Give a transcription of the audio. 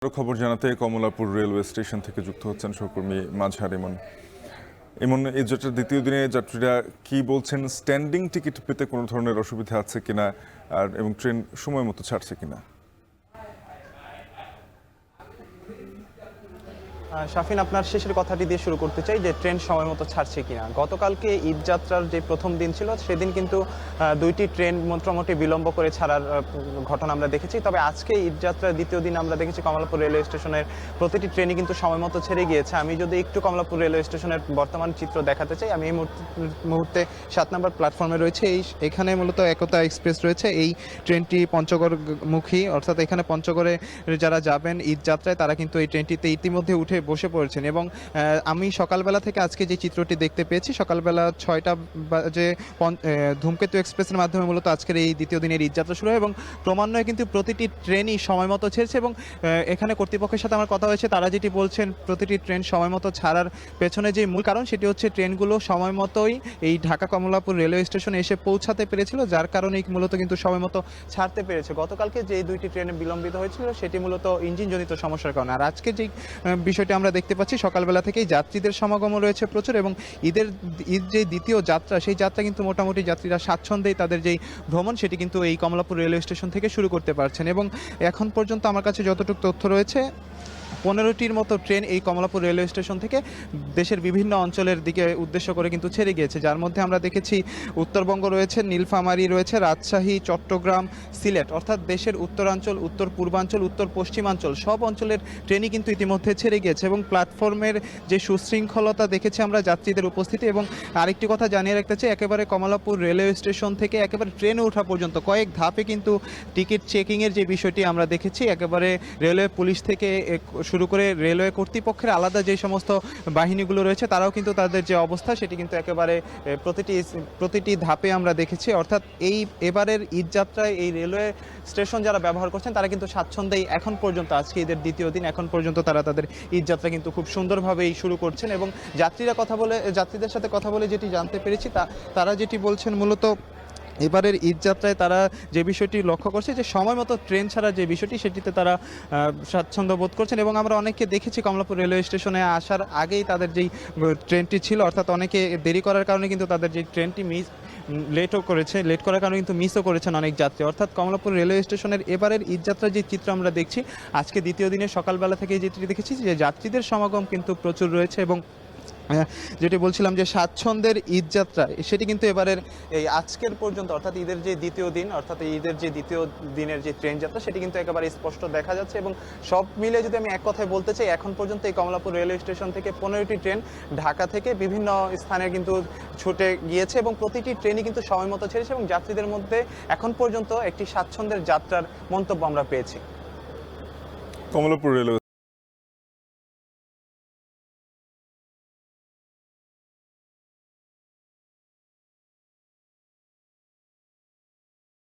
খবর জানাতে Kamalapur railway station থেকে যুক্ত হচ্ছেন সহকর্মী মাজহার ইমন। ইমন, এই যাত্রার দ্বিতীয় দিনে যাত্রীরা কি বলছেন? স্ট্যান্ডিং টিকিট পেতে কোনো ধরনের অসুবিধা আছে কিনা, এবং ট্রেন সময় মতো ছাড়ছে কিনা? শাফিন, আপনার শেষের কথাটি দিয়ে শুরু করতে চাই যে ট্রেন সময় মতো ছাড়ছে কিনা। গতকালকে ঈদ যাত্রার যে প্রথম দিন ছিল সেদিন কিন্তু দুইটি ট্রেন মোটামুটি বিলম্ব করে ছাড়ার ঘটনা আমরা দেখেছি। তবে আজকে ঈদ যাত্রার দ্বিতীয় দিন আমরা দেখেছি কমলাপুর রেলওয়ে স্টেশনের প্রতিটি ট্রেনই কিন্তু সময় মতো ছেড়ে গিয়েছে। আমি যদি একটু কমলাপুর রেলওয়ে স্টেশনের বর্তমান চিত্র দেখাতে চাই, আমি এই মুহূর্তে 7 নম্বর প্ল্যাটফর্মে রয়েছে। এখানে মূলত একতা এক্সপ্রেস রয়েছে। এই ট্রেনটি পঞ্চগড়মুখী, অর্থাৎ এখানে পঞ্চগড়ে যারা যাবেন ঈদ যাত্রায় তারা কিন্তু এই ট্রেনটিতে ইতিমধ্যে উঠে বসে পড়েছেন। এবং আমি সকালবেলা থেকে আজকে যে চিত্রটি দেখতে পেয়েছি, সকালবেলা 6টা বাজে ধূমকেতু এক্সপ্রেসের মাধ্যমে মূলত আজকের এই দ্বিতীয় দিনের ঈদযাত্রা শুরু হয় এবং ক্রমান্বয়ে কিন্তু প্রতিটি ট্রেনই সময় মতো ছেড়েছে। এবং এখানে কর্তৃপক্ষের সাথে আমার কথা হয়েছে, তারা যেটি বলছেন প্রতিটি ট্রেন সময় মতো ছাড়ার পেছনে যে মূল কারণ সেটি হচ্ছে ট্রেনগুলো সময় মতোই এই ঢাকা কমলাপুর রেলওয়ে স্টেশনে এসে পৌঁছাতে পেরেছিল, যার কারণেই মূলত কিন্তু সময় মতো ছাড়তে পেরেছে। গতকালকে যে দুইটি ট্রেনে বিলম্বিত হয়েছিল সেটি মূলত ইঞ্জিনজনিত সমস্যার কারণে। আর আজকে যে বিষয়টি আমরা দেখতে পাচ্ছি, সকালবেলা থেকেই যাত্রীদের সমাগম রয়েছে প্রচুর এবং ঈদ যে দ্বিতীয় যাত্রা, সেই যাত্রা কিন্তু মোটামুটি যাত্রীরা স্বাচ্ছন্দ্যেই তাদের যেই ভ্রমণ সেটি কিন্তু এই কমলাপুর রেলওয়ে স্টেশন থেকে শুরু করতে পারছেন। এবং এখন পর্যন্ত আমার কাছে যতটুকু তথ্য রয়েছে, 15টির মতো ট্রেন এই কমলাপুর রেলওয়ে স্টেশন থেকে দেশের বিভিন্ন অঞ্চলের দিকে উদ্দেশ্য করে কিন্তু ছেড়ে গিয়েছে, যার মধ্যে আমরা দেখেছি উত্তরবঙ্গ রয়েছে, নীলফামারী রয়েছে, রাজশাহী, চট্টগ্রাম, সিলেট, অর্থাৎ দেশের উত্তরাঞ্চল, উত্তর পূর্বাঞ্চল, উত্তর পশ্চিমাঞ্চল সব অঞ্চলের ট্রেনই কিন্তু ইতিমধ্যে ছেড়ে গিয়েছে। এবং প্ল্যাটফর্মের যে সুশৃঙ্খলতা দেখেছি আমরা যাত্রীদের উপস্থিতি। এবং আরেকটি কথা জানিয়ে রাখতে চাই, একেবারে কমলাপুর রেলওয়ে স্টেশন থেকে একেবারে ট্রেনে ওঠা পর্যন্ত কয়েক ধাপে কিন্তু টিকিট চেকিংয়ের যে বিষয়টি আমরা দেখেছি, একেবারে রেলওয়ে পুলিশ থেকে শুরু করে রেলওয়ে কর্তৃপক্ষের আলাদা যে সমস্ত বাহিনীগুলো রয়েছে তারাও কিন্তু তাদের যে অবস্থা সেটি কিন্তু একেবারে প্রতিটি ধাপে আমরা দেখেছি। অর্থাৎ এবারের ঈদ যাত্রায় এই রেলওয়ে স্টেশন যারা ব্যবহার করছেন তারা কিন্তু স্বাচ্ছন্দ্যেই এখন পর্যন্ত, আজকে ঈদের দ্বিতীয় দিন, এখন পর্যন্ত তারা তাদের ঈদ যাত্রা কিন্তু খুব সুন্দরভাবেই শুরু করছেন। এবং যাত্রীদের সাথে কথা বলে যেটি জানতে পেরেছি, তারা যেটি বলছেন মূলত এবারের ঈদ যাত্রায় তারা যে বিষয়টি লক্ষ্য করছে যে সময় মতো ট্রেন ছাড়ার যে বিষয়টি সেটিতে তারা স্বাচ্ছন্দ্য বোধ করছেন। এবং আমরা অনেককে দেখেছি কমলাপুর রেলওয়ে স্টেশনে আসার আগেই তাদের যেই ট্রেনটি ছিল, অর্থাৎ অনেকে দেরি করার কারণে কিন্তু তাদের যে ট্রেনটি লেট করার কারণে কিন্তু মিসও করেছেন অনেক যাত্রী। অর্থাৎ কমলাপুর রেলওয়ে স্টেশনের এবারের ঈদ যাত্রার যে চিত্র আমরা দেখছি, আজকে দ্বিতীয় দিনে সকালবেলা থেকে যেটি দেখেছি যে যাত্রীদের সমাগম কিন্তু প্রচুর রয়েছে। এবং যেটি বলছিলাম যে স্বাচ্ছন্দ্যের ঈদ যাত্রা সেটি কিন্তু এবারের এই আজকের পর্যন্ত, অর্থাৎ ঈদের যে দ্বিতীয় দিন, অর্থাৎ ঈদের যে দ্বিতীয় দিনের যে ট্রেন যাত্রা সেটি কিন্তু একেবারে স্পষ্ট দেখা যাচ্ছে। এবং সব মিলে যদি আমি এক কথায় বলতে চাই, এখন পর্যন্ত এই কমলাপুর রেলওয়ে স্টেশন থেকে 15টি ট্রেন ঢাকা থেকে বিভিন্ন স্থানে কিন্তু ছুটে গিয়েছে এবং প্রতিটি ট্রেনই কিন্তু সময় মতো ছেড়েছে এবং যাত্রীদের মধ্যে এখন পর্যন্ত একটি স্বাচ্ছন্দ্যের যাত্রার মন্তব্য আমরা পেয়েছি। কমলাপুর রেলওয়ে